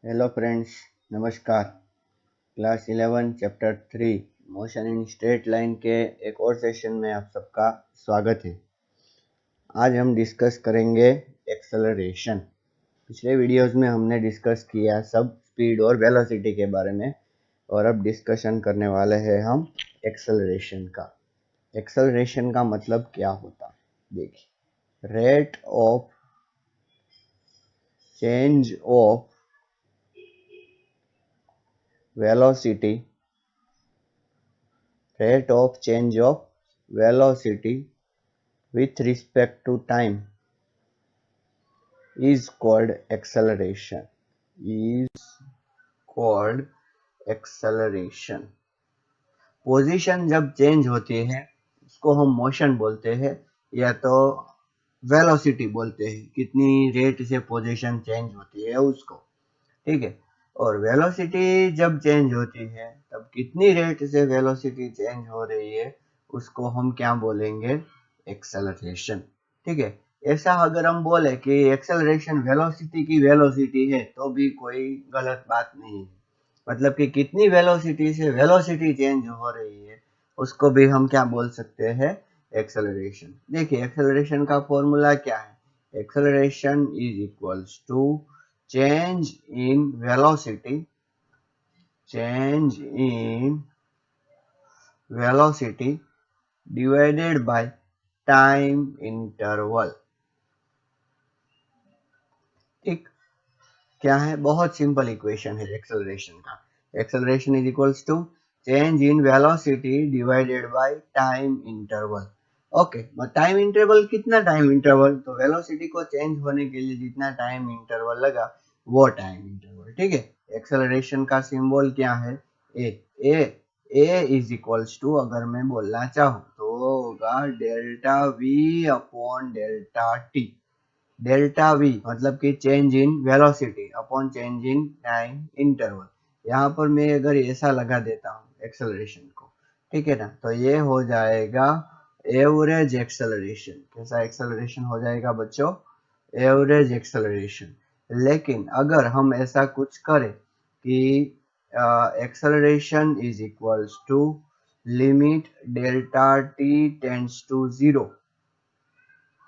Hello friends, नमस्कार। Class 11 chapter 3 motion in straight line के एक और सेशन में आप सबका स्वागत है। आज हम डिस्कस करेंगे एक्सेलरेशन। पिछले वीडियोस में हमने डिस्कस किया सब स्पीड और वेलोसिटी के बारे में, और अब डिस्कशन करने वाले हैं हम एक्सेलरेशन का। एक्सेलरेशन का मतलब क्या होता, देखिए। Rate of change of velocity rate of change of velocity with respect to time is called acceleration. Is called acceleration. Position जब चेंज होती है उसको हम मोशन बोलते हैं, या तो वेलोसिटी बोलते हैं। कितनी रेट से पोजीशन चेंज होती है उसको, ठीक है। और वेलोसिटी जब चेंज होती है तब कितनी रेट से वेलोसिटी चेंज हो रही है उसको हम क्या बोलेंगे, एक्सेलरेशन, ठीक है। ऐसा अगर हम बोले कि एक्सेलरेशन वेलोसिटी की वेलोसिटी है तो भी कोई गलत बात नहीं है। मतलब कि कितनी वेलोसिटी से वेलोसिटी चेंज हो रही है उसको भी हम क्या बोल सकते हैं, एक्सेलरेशन। देखिए, एक्सेलरेशन का फॉर्मूला क्या है। Acceleration is equals to change in velocity divided by time interval। ठीक, क्या है, बहुत सिंपल इक्वेशन है एक्सेलरेशन का। Acceleration is equals to change in velocity divided by time interval. Okay, time interval कितना, टाइम इंटरवल तो वेलोसिटी को change होने के लिए जितना टाइम इंटरवल लगा वो टाइम इंटरवल, ठीक है। एक्सेलरेशन का सिंबल क्या है, ए। ए इज इक्वल्स टू, अगर मैं बोलना चाहूँ तो होगा delta V upon delta T. Delta we मतलब कि change in velocity upon change in time interval. यहाँ पर मैं अगर ऐसा लगा देता हूँ एक्सेलरेशन को, ठीक है ना, तो ये हो जाएगा एवरेज एक्सेलरेशन। कैसा एक्सेलरेशन हो जाएगा बच्चों, एवरेज एक्सेलरेशन। लेकिन अगर हम ऐसा कुछ करें कि acceleration is equals to limit delta T tends to 0,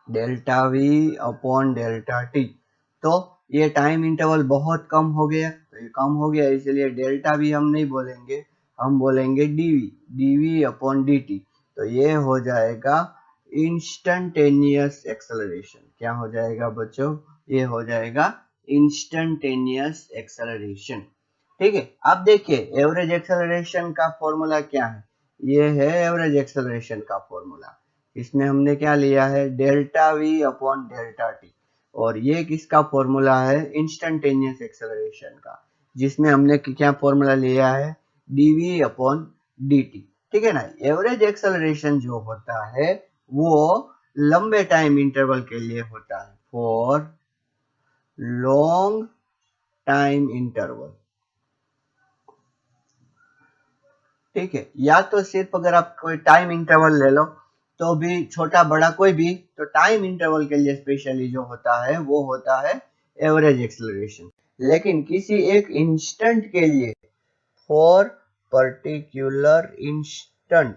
delta V upon delta T, तो ये टाइम इंटरवल बहुत कम हो गया। तो ये कम हो गया इसलिए डेल्टा वी हम नहीं बोलेंगे, हम बोलेंगे DV, DV upon D T. तो ये हो जाएगा इंस्टंटेनियस एक्सेलरेशन। क्या हो जाएगा बच्चों, ये हो जाएगा इंस्टंटेनियस एक्सेलरेशन, ठीक है। अब देखिए एवरेज एक्सेलरेशन का फॉर्मूला क्या है, ये है एवरेज एक्सेलरेशन का फॉर्मूला। इसमें हमने क्या लिया है, delta V upon delta T. और ये किसका फॉर्मूला है, इंस्टंटेनियस एक्सेलरेशन का, जिसमें हमने क्या फॉर्मूला लिया है, डीवी अपॉन डी टी, ठीक है ना। एवरेज एक्सेलरेशन जो होता है वो लंबे टाइम इंटरवल के लिए होता है, फॉर लॉन्ग टाइम इंटरवल, ठीक है। या तो सिर्फ अगर आप कोई टाइम इंटरवल ले लो तो भी, छोटा बड़ा कोई भी, तो टाइम इंटरवल के लिए स्पेशली जो होता है वो होता है एवरेज एक्सेलरेशन। लेकिन किसी एक इंस्टेंट के लिए, फॉर पर्टिकुलर इंस्टेंट,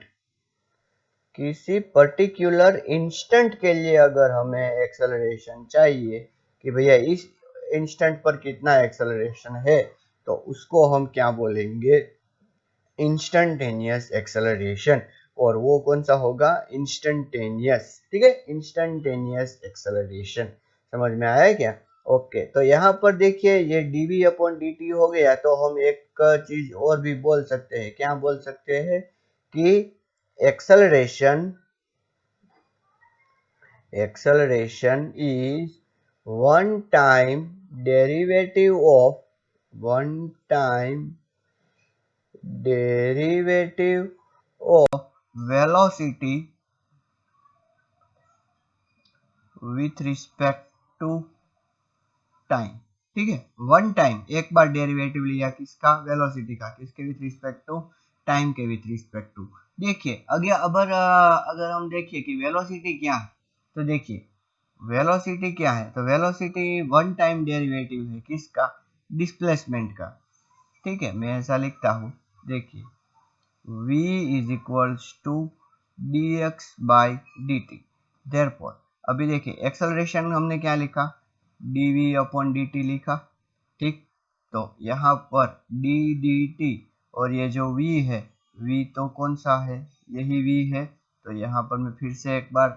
किसी पर्टिकुलर इंस्टेंट के लिए अगर हमें एक्सेलरेशन चाहिए कि भैया इस इंस्टेंट पर कितना एक्सेलरेशन है, तो उसको हम क्या बोलेंगे, इंस्टंटेनियस एक्सेलरेशन। और वो कौन सा होगा, इंस्टंटेनियस, ठीक है, इंस्टंटेनियस एक्सेलरेशन। समझ में आया क्या। ओके, तो यहाँ पर देखिए ये dv अपॉन dt हो गया, तो हम एक चीज और भी बोल सकते हैं। क्या बोल सकते हैं कि acceleration, acceleration is one time derivative of, one time derivative of velocity with respect to time, ठीक है। वन टाइम, एक बार डेरिवेटिव लिया किसका, वेलोसिटी का, किसके विथ रिस्पेक्ट टू, टाइम के विथ रिस्पेक्ट टू। देखिए अगर हम देखिए कि वेलोसिटी क्या है, तो देखिए वेलोसिटी क्या है, तो वेलोसिटी वन टाइम डेरिवेटिव है किसका, डिस्प्लेसमेंट का। ठीक है, मैं ऐसा लिखता हूँ, देखिए v is equals to dx by dt। Therefore अभी देखिए एक्सेलरेशन हमने क्या लिखा, dv अपॉन dt लिखा। ठीक, तो यहाँ पर d dt और ये जो v है, v तो कौन सा है, यही v है, तो यहाँ पर मैं फिर से एक बार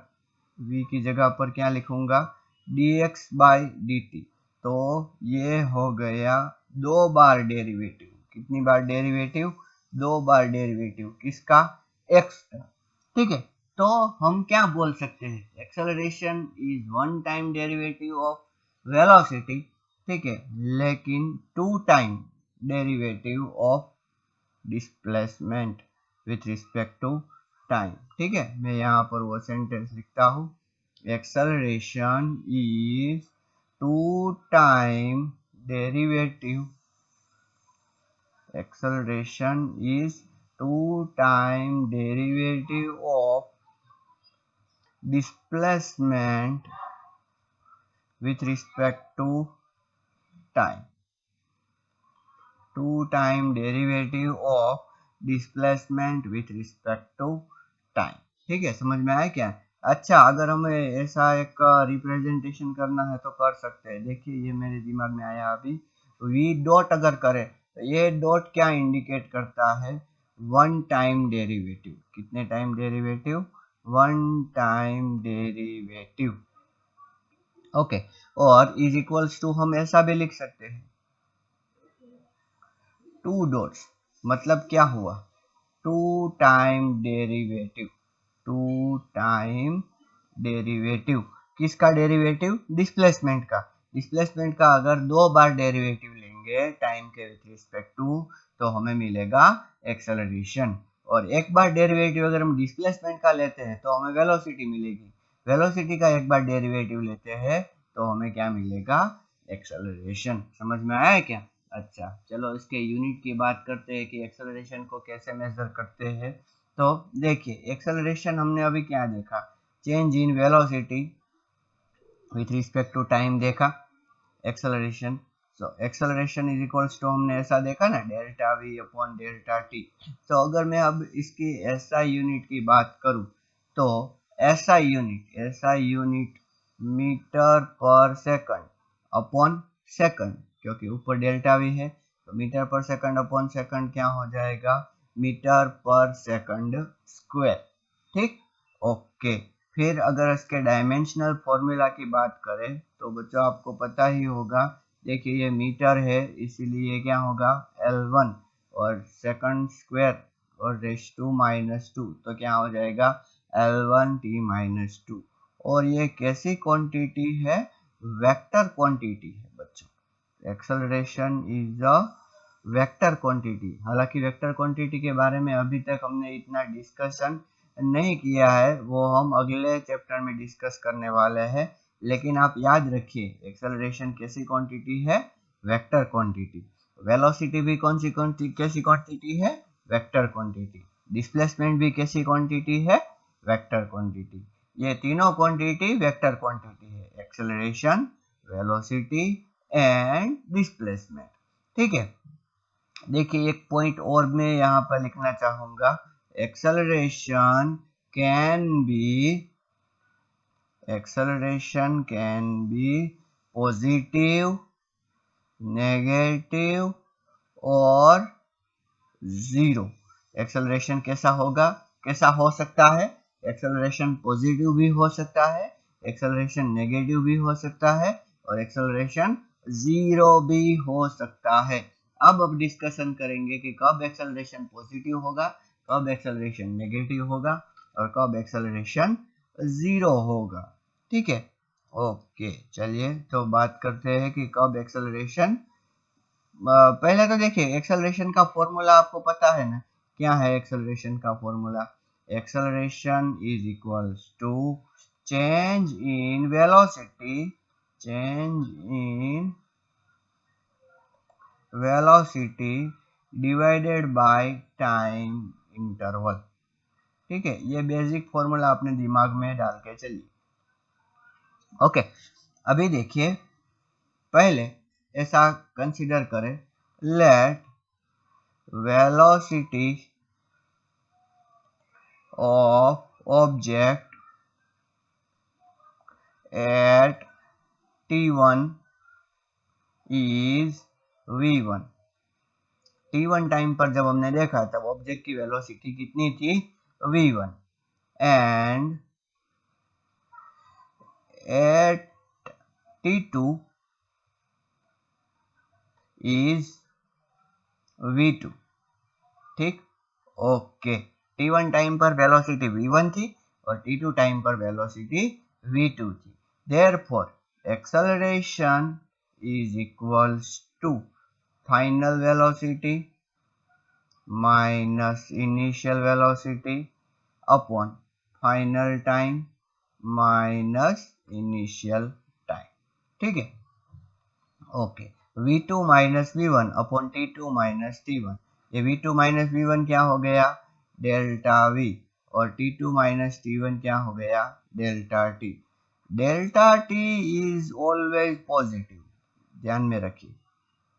v की जगह पर क्या लिखूंगा, dx बाई dt। तो ये हो गया 2 बार डेरिवेटिव, कितनी बार डेरिवेटिव, 2 बार डेरिवेटिव किसका, x का। ठीक है, तो हम क्या बोल सकते हैं, acceleration is one time derivative of velocity. ठीक है, लेकिन 2 time derivative of displacement with respect to time. ठीक है, मैं यहाँ पर वो सेंटेंस लिखता हूँ, acceleration is 2 time derivative, acceleration is 2 time derivative of displacement with respect to time, 2 time derivative of displacement with respect to time। ठीक है, समझ में आया क्या। अच्छा, अगर हमें ऐसा एक रिप्रेजेंटेशन करना है तो कर सकते हैं। देखिए ये मेरे दिमाग में आया अभी, वी डॉट अगर करें तो ये डॉट क्या इंडिकेट करता है, वन टाइम डेरिवेटिव। कितने time derivative, one time derivative. Okay, और इज इक्वल्स टू हम ऐसा भी लिख सकते हैं, 2 डॉट्स, मतलब क्या हुआ, 2 टाइम डेरिवेटिव, 2 टाइम डेरिवेटिव किसका डेरिवेटिव, डिस्प्लेसमेंट का। डिस्प्लेसमेंट का अगर 2 बार डेरिवेटिव लेंगे टाइम के विथ रिस्पेक्ट टू, तो हमें मिलेगा एक्सेलरेशन। और एक बार डेरिवेटिव अगर हम डिस्प्लेसमेंट का लेते हैं तो हमें वेलोसिटी मिलेगी। वेलोसिटी का एक बार डेरिवेटिव लेते हैं तो हमें क्या मिलेगा, एक्सेलरेशन। समझ में आया क्या। अच्छा, चलो इसके यूनिट की बात करते हैं कि एक्सेलरेशन को कैसे मेजर करते हैं। तो देखिए एक्सेलरेशन हमने अभी क्या देखा, change in velocity with respect to time देखा, acceleration. So acceleration is equals to हमने ऐसा देखा ना, delta V upon delta T. तो अगर मैं अब इसकी एसआई यूनिट की बात करूं तो एसआई यूनिट मीटर पर सेकंड अपॉन सेकंड, क्योंकि ऊपर डेल्टा वी है तो मीटर पर सेकंड अपॉन सेकंड क्या हो जाएगा, मीटर पर सेकंड स्क्वायर। ठीक, ओके। फिर अगर इसके डायमेंशनल फॉर्मूला की बात करें तो बच्चों आपको पता ही होगा, देखिए ये मीटर है इसीलिए क्या होगा L1 और सेकंड स्क्वायर और रेश टू माइनस टू, तो क्या हो जाएगा L1t-2। और ये कैसी क्वांटिटी है, वेक्टर क्वांटिटी है बच्चों। Acceleration is a vector quantity. हालांकि वेक्टर क्वांटिटी के बारे में अभी तक हमने इतना डिस्कशन नहीं किया है, वो हम अगले चैप्टर में डिस्कस करने वाले हैं। लेकिन आप याद रखिए एक्सेलरेशन कैसी क्वांटिटी है, वेक्टर क्वांटिटी। वेलोसिटी भी कौन सी कैसी क्वांटिटी है, वेक्टर क्वांटिटी। डिस्प्लेसमेंट भी कैसी क्वांटिटी है, वेक्टर क्वांटिटी। ये तीनों क्वांटिटी वेक्टर क्वांटिटी है, एक्सेलरेशन, वेलोसिटी एंड डिस्प्लेसमेंट। ठीक है, देखिए एक पॉइंट और मैं यहाँ पर लिखना चाहूंगा, acceleration can be positive, negative और जीरो। एक्सेलरेशन कैसा होगा, कैसा हो सकता है, एक्सेलरेशन पॉजिटिव भी हो सकता है, एक्सेलरेशन नेगेटिव भी हो सकता है और एक्सेलरेशन जीरो भी हो सकता है। अब डिस्कशन करेंगे कि कब एक्सेलरेशन पॉजिटिव होगा, कब एक्सेलरेशन नेगेटिव होगा और कब एक्सेलरेशन जीरो होगा। ठीक है, ओके। चलिए तो बात करते हैं कि कब एक्सेलरेशन। पहले तो देखिए एक्सेलरेशन का फॉर्मूला आपको पता है ना, क्या है एक्सेलरेशन का formula, acceleration is equals to change in velocity, change in velocity divided by time interval. ठीक है, ये बेसिक फॉर्मूला अपने दिमाग में डाल के चलिए। ओके, अभी देखिए पहले ऐसा कंसीडर करें, let velocity of object at t1 is v1। t1 time पर जब हमने देखा तब ऑब्जेक्ट की वेलोसिटी कितनी थी, v1, and eight t2 is v2। ठीक, ओके। t1 टाइम पर वेलोसिटी v1 थी और t2 टाइम पर वेलोसिटी v2 थी। Therefore acceleration is equals to final velocity minus initial velocity upon final time minus initial time. ठीक है, okay. v2 minus v1 upon t2 minus t1, ये v2 minus v1 क्या हो गया, delta v, और t2 minus t1 क्या हो गया, delta t। Delta t is always positive, ध्यान में रखिए।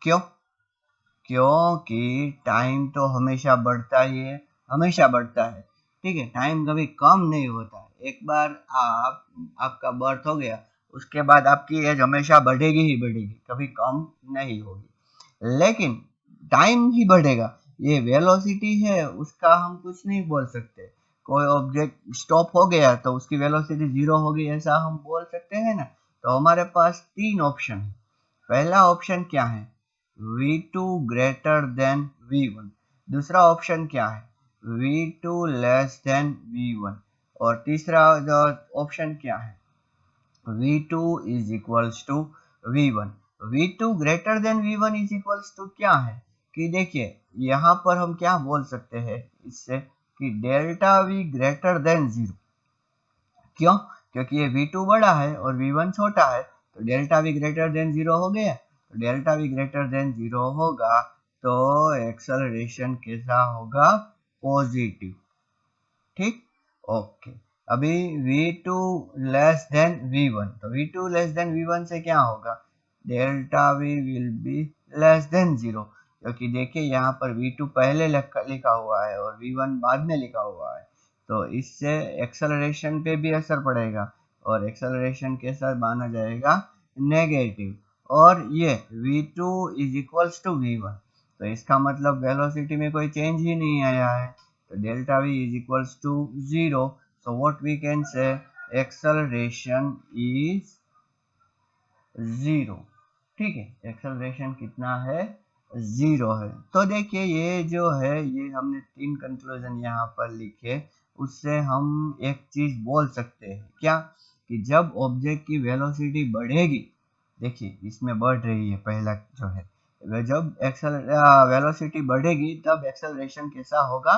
क्यों, क्योंकि टाइम तो हमेशा बढ़ता ही है, हमेशा बढ़ता है। ठीक है, टाइम कभी कम नहीं होता। एक बार आपका बर्थ हो गया, उसके बाद आपकी एज हमेशा बढ़ेगी ही बढ़ेगी, कभी कम नहीं होगी। लेकिन टाइम ही बढ़ेगा, ये वेलोसिटी है उसका हम कुछ नहीं बोल सकते। कोई ऑब्जेक्ट स्टॉप हो गया तो उसकी वेलोसिटी 0 हो गई, ऐसा हम बोल सकते हैं ना। तो हमारे पास 3 ऑप्शन है। पहला ऑप्शन क्या है, v2 ग्रेटर देन v1। दूसरा ऑप्शन क्या है, v2 लेस देन v1। और तीसरा ऑप्शन क्या है, v2 is equals to v1। v2 greater than v1 is equals to क्या है, कि देखिए यहाँ पर हम क्या बोल सकते हैं इससे, कि डेल्टा v ग्रेटर देन 0। क्यों, क्योंकि ये v2 बड़ा है और v1 छोटा है, तो डेल्टा v ग्रेटर देन 0 हो गया। तो डेल्टा v ग्रेटर देन 0 होगा तो एक्सेलरेशन कैसा होगा, पॉजिटिव। ठीक, ओके। अभी v2 लेस देन v1, तो v2 लेस देन v1 से क्या होगा, delta v will be less than 0, क्योंकि देखिए यहाँ पर v2 पहले लिखा हुआ है और v1 बाद में लिखा हुआ है, तो इससे एक्सेलरेशन पे भी असर पड़ेगा और एक्सेलरेशन कैसा माना जाएगा, नेगेटिव। और ये v2 is equals to v1, तो इसका मतलब वेलोसिटी में कोई चेंज ही नहीं आया है, तो delta v is equals to 0. So what we can say, acceleration is 0। ठीक है, एक्सेलरेशन कितना है, 0 है। तो देखिए ये जो है, ये हमने 3 कंक्लूजन यहाँ पर लिखे, उससे हम एक चीज बोल सकते हैं क्या, कि जब ऑब्जेक्ट की वेलोसिटी बढ़ेगी, देखिए इसमें बढ़ रही है पहला जो है, जब वेलोसिटी बढ़ेगी तब एक्सेलरेशन कैसा होगा,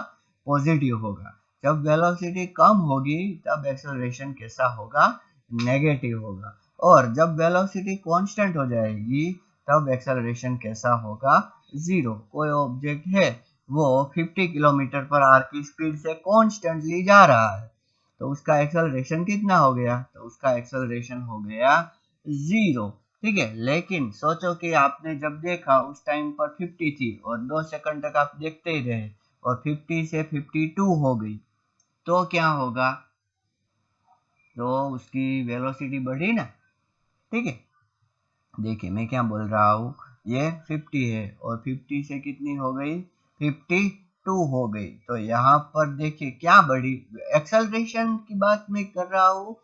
पॉजिटिव होगा। जब वेलोसिटी कम होगी तब एक्सेलरेशन कैसा होगा, नेगेटिव होगा। और जब वेलोसिटी कांस्टेंट हो जाएगी तब एक्सेलरेशन कैसा होगा, 0। कोई ऑब्जेक्ट है वो 50 किलोमीटर पर आवर की स्पीड से कांस्टेंटली जा रहा है, तो उसका एक्सेलरेशन कितना हो गया, तो उसका एक्सेलरेशन हो गया 0। ठीक है, लेकिन सोचो कि आपने जब देखा उस टाइम पर 50 थी और 2 सेकंड तक आप देखते ही रहे और 50 से 52 हो गई, तो क्या होगा, तो उसकी वेलोसिटी बढ़ी ना। ठीक है, देखिए मैं क्या बोल रहा हूँ, ये 50 है और 50 से कितनी हो गई, 52 हो गई, तो यहाँ पर देखिए क्या बढ़ी, एक्सेलरेशन की बात मैं कर रहा हूँ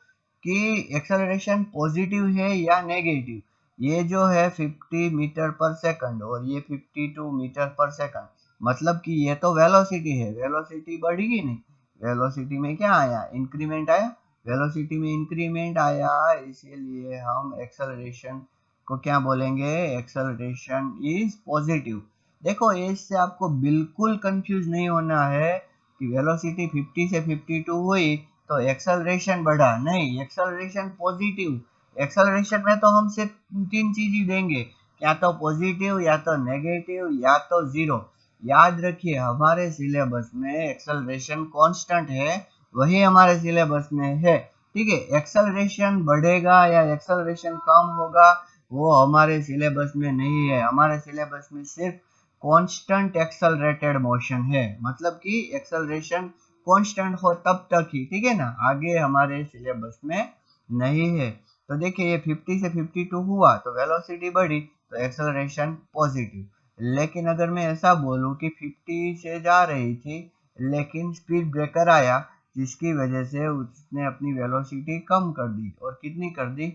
कि एक्सेलरेशन पॉजिटिव है या नेगेटिव। ये जो है 50 मीटर पर सेकंड और ये 52 मीटर पर सेकंड, मतलब कि ये तो वेलोसिटी है, वेलोसिटी बढ़ेगी नहीं, वेलोसिटी में क्या आया, इंक्रीमेंट आया, वेलोसिटी में इंक्रीमेंट आया, इसीलिए हम एक्सेलरेशन को क्या बोलेंगे, एक्सेलरेशन इज पॉजिटिव। देखो इससे आपको बिल्कुल कंफ्यूज नहीं होना है कि वेलोसिटी 50 से 52 हुई तो एक्सेलरेशन बढ़ा, नहीं, एक्सेलरेशन पॉजिटिव। एक्सेलरेशन में तो हम सिर्फ 3 चीज ही देंगे, या तो पॉजिटिव या तो नेगेटिव या तो 0। याद रखिए हमारे सिलेबस में एक्सेलरेशन कांस्टेंट है, वही हमारे सिलेबस में है। ठीक है, एक्सेलरेशन बढ़ेगा या एक्सेलरेशन कम होगा, वो हमारे सिलेबस में नहीं है। हमारे सिलेबस में सिर्फ कांस्टेंट एक्सेलरेटेड मोशन है, मतलब कि एक्सेलरेशन कांस्टेंट हो तब तक ही, ठीक है ना, आगे हमारे सिलेबस में नहीं है। तो देखिए ये 50 से 52 हुआ तो वेलोसिटी बढ़ी तो एक्सेलरेशन पॉजिटिव। लेकिन अगर मैं ऐसा बोलूं कि 50 से जा रही थी लेकिन स्पीड ब्रेकर आया जिसकी वजह से उसने अपनी वेलोसिटी कम कर दी, और कितनी कर दी,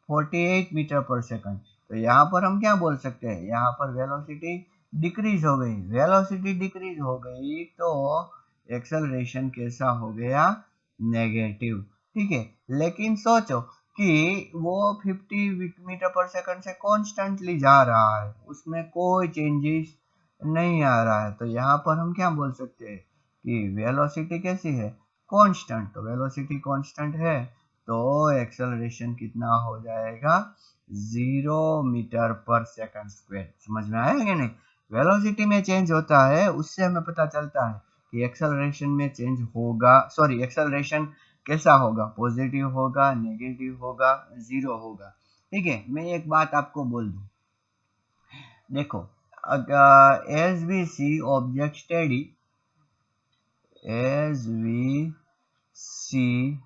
48 मीटर पर सेकंड। तो यहाँ पर हम क्या बोल सकते हैं, यहाँ पर वेलोसिटी डिक्रीज हो गई। वेलोसिटी डिक्रीज हो गई तो एक्सेलरेशन कैसा हो गया, नेगेटिव, ठीक है। लेकिन सोचो कि वो 50 मीटर पर सेकंड से कॉन्स्टेंटली जा रहा है, उसमें कोई चेंजेस नहीं आ रहा है, तो यहाँ पर हम क्या बोल सकते हैं कि वेलोसिटी कैसी है, कांस्टेंट। तो वेलोसिटी कांस्टेंट है तो एक्सेलरेशन कितना हो जाएगा, 0 मीटर पर सेकंड स्क्वायर। समझ में आया कि नहीं? वेलोसिटी में चेंज होता है उससे हमें पता चलता है कि एक्सेलरेशन में चेंज होगा, सॉरी एक्सेलरेशन कैसा होगा, पॉजिटिव होगा, नेगेटिव होगा, जीरो होगा। ठीक है, मैं एक बात आपको बोल दूं, देखो as we see object steady, as we see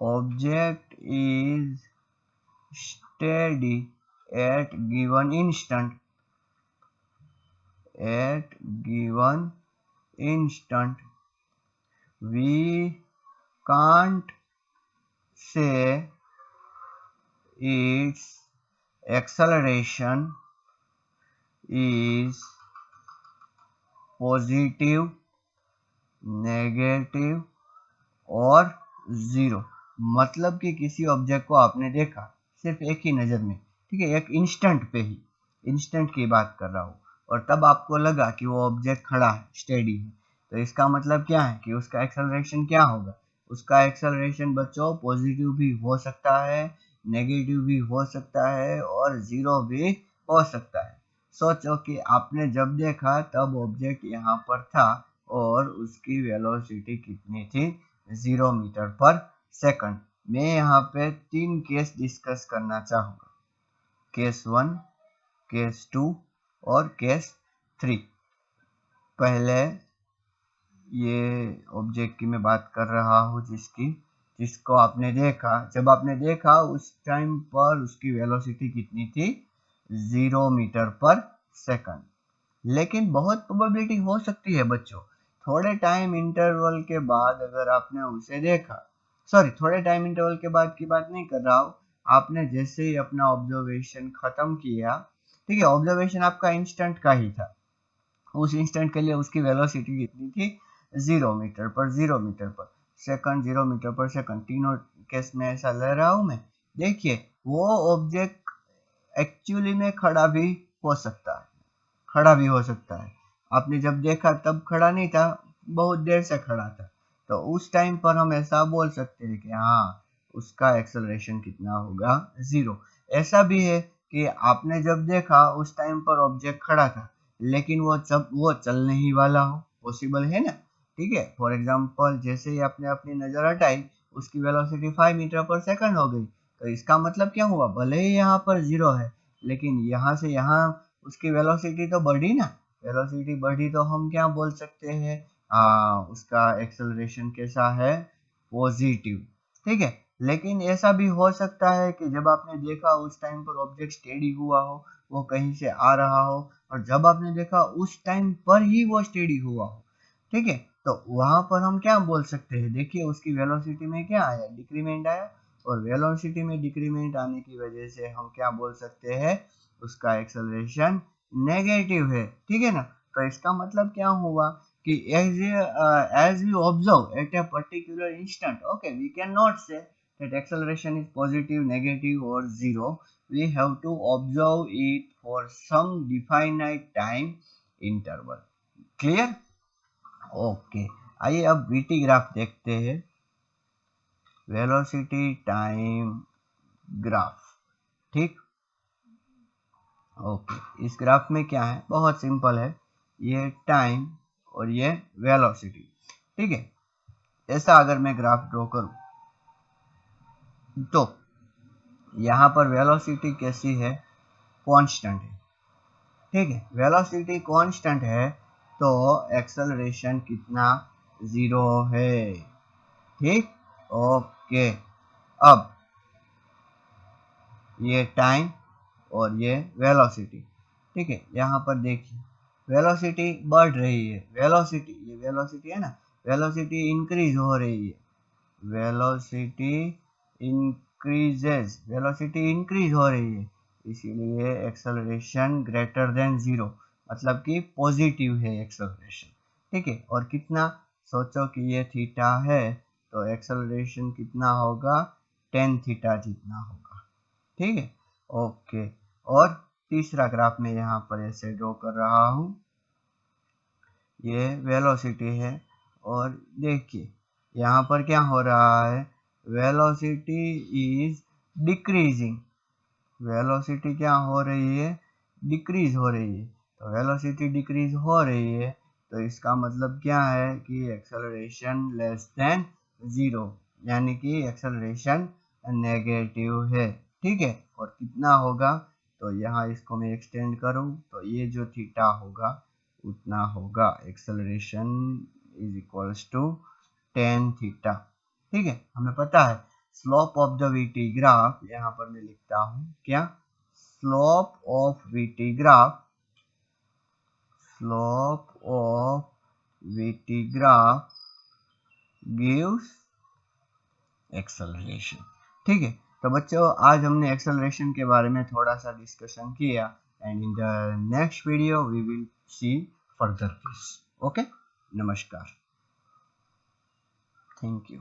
object is steady at given instant, we can't say its acceleration is positive, negative और जीरो। मतलब कि किसी ऑब्जेक्ट को आपने देखा सिर्फ एक ही नजर में, ठीक है, एक इंस्टेंट पे ही, इंस्टेंट की बात कर रहा हूँ, और तब आपको लगा कि वो ऑब्जेक्ट खड़ा है, स्टेडी है, तो इसका मतलब क्या है कि उसका एक्सेलरेशन क्या होगा, उसका एक्सेलरेशन बच्चों पॉजिटिव भी हो सकता है, नेगेटिव भी हो सकता है और जीरो भी हो सकता है। सोचो कि आपने जब देखा तब ऑब्जेक्ट यहाँ पर था और उसकी वेलोसिटी कितनी थी, 0 मीटर पर सेकंड। मैं यहाँ पे 3 केस डिस्कस करना चाहूंगा, केस 1, केस 2 और केस 3। पहले ये ऑब्जेक्ट की मैं बात कर रहा हूँ जिसको आपने देखा, जब आपने देखा उस टाइम पर उसकी वेलोसिटी कितनी थी, 0 मीटर पर सेकंड। लेकिन बहुत प्रोबेबिलिटी हो सकती है बच्चों, थोड़े टाइम इंटरवल के बाद अगर आपने उसे देखा, सॉरी थोड़े टाइम इंटरवल के बाद की बात नहीं कर रहा हूँ, आपने जैसे ही अपना ऑब्जर्वेशन खत्म किया, ठीक है, ऑब्जर्वेशन आपका इंस्टेंट का ही था, उस इंस्टेंट के लिए उसकी वेलोसिटी कितनी थी, 0 मीटर पर सेकंड, 0 मीटर पर सेकंड, तीनों केस में ऐसा ले रहा हूं मैं। देखिए वो ऑब्जेक्ट एक्चुअली में खड़ा भी हो सकता है, खड़ा भी हो सकता है। आपने जब देखा तब खड़ा नहीं था, बहुत देर से खड़ा था, तो उस टाइम पर हम ऐसा बोल सकते हैं कि हाँ उसका एक्सेलरेशन कितना होगा, जीरो। ऐसा भी है कि आपने जब देखा उस टाइम पर ऑब्जेक्ट खड़ा था लेकिन वो चल नहीं वाला हो, पॉसिबल है ना, ठीक है। फॉर एग्जांपल जैसे ही आपने अपनी नजर हटाई उसकी वेलोसिटी 5 मीटर पर सेकंड हो गई, तो इसका मतलब क्या हुआ, भले ही यहाँ पर जीरो है लेकिन यहाँ से यहाँ उसकी वेलोसिटी तो बढ़ी ना, वेलोसिटी बढ़ी तो हम क्या बोल सकते हैं, उसका एक्सेलरेशन कैसा है, पॉजिटिव, ठीक है। लेकिन ऐसा भी हो सकता है कि जब आपने देखा उस टाइम पर ऑब्जेक्ट स्टेडी हुआ हो, वो कहीं से आ रहा हो, और जब आपने देखा उस टाइम पर ही वो स्टेडी हुआ हो, ठीक है, तो वहां पर हम क्या बोल सकते हैं, देखिए उसकी वेलोसिटी में क्या आया, डिक्रीमेंट आया, और वेलोसिटी में डिक्रीमेंट आने की वजह से हम क्या बोल सकते हैं, उसका एक्सेलरेशन नेगेटिव है, ठीक है ना। तो इसका मतलब क्या हुआ कि as we observe at a particular instant, okay, we cannot say that acceleration is positive, negative or zero. We have to observe it for some definite time interval. Clear? Okay, आइए अब वीटी ग्राफ देखते हैं, velocity time graph, ठीक। Okay, इस graph में क्या है, बहुत सिंपल है, ये टाइम और ये वेलोसिटी, ठीक है। ऐसा अगर मैं ग्राफ ड्रॉ करूं तो यहाँ पर वेलोसिटी कैसी है, कांस्टेंट है, ठीक है। वेलोसिटी कांस्टेंट है तो एक्सेलरेशन कितना, 0 है, ठीक। ओके, अब ये टाइम और ये वेलोसिटी, ठीक है। यहाँ पर देखिए वेलोसिटी बढ़ रही है, वेलोसिटी, ये वेलोसिटी है ना, वेलोसिटी इंक्रीज हो रही है, वेलोसिटी इंक्रीजेस, वेलोसिटी इंक्रीज हो रही है, इसीलिए एक्सेलरेशन ग्रेटर देन 0, मतलब कि पॉजिटिव है एक्सेलरेशन, ठीक है। और कितना, सोचो कि ये थीटा है तो एक्सेलरेशन कितना होगा, टेन थीटा जितना होगा, ठीक है। ओके, और तीसरा ग्राफ में यहाँ पर ऐसे ड्रॉ कर रहा हूँ, ये वेलोसिटी है और देखिए यहाँ पर क्या हो रहा है, वेलोसिटी इज डिक्रीजिंग, वेलोसिटी क्या हो रही है, डिक्रीज हो रही है। तो वेलोसिटी डिक्रीज हो रही है तो इसका मतलब क्या है कि एक्सेलरेशन लेस देन 0, यानी कि एक्सेलरेशन नेगेटिव है, ठीक है। और कितना होगा, तो यहाँ इसको मैं एक्सटेंड करूँ तो ये जो थीटा होगा उतना होगा, acceleration is equals to tan theta, ठीक है। हमें पता है slope of the VT graph, यहाँ पर मैं लिखता हूँ क्या, slope of VT graph, slope of VT graph gives acceleration, ठीक है। तो बच्चों आज हमने एक्सेलरेशन के बारे में थोड़ा सा डिस्कशन किया, and in the next video we will see further this. Okay, नमस्कार, थैंक यू।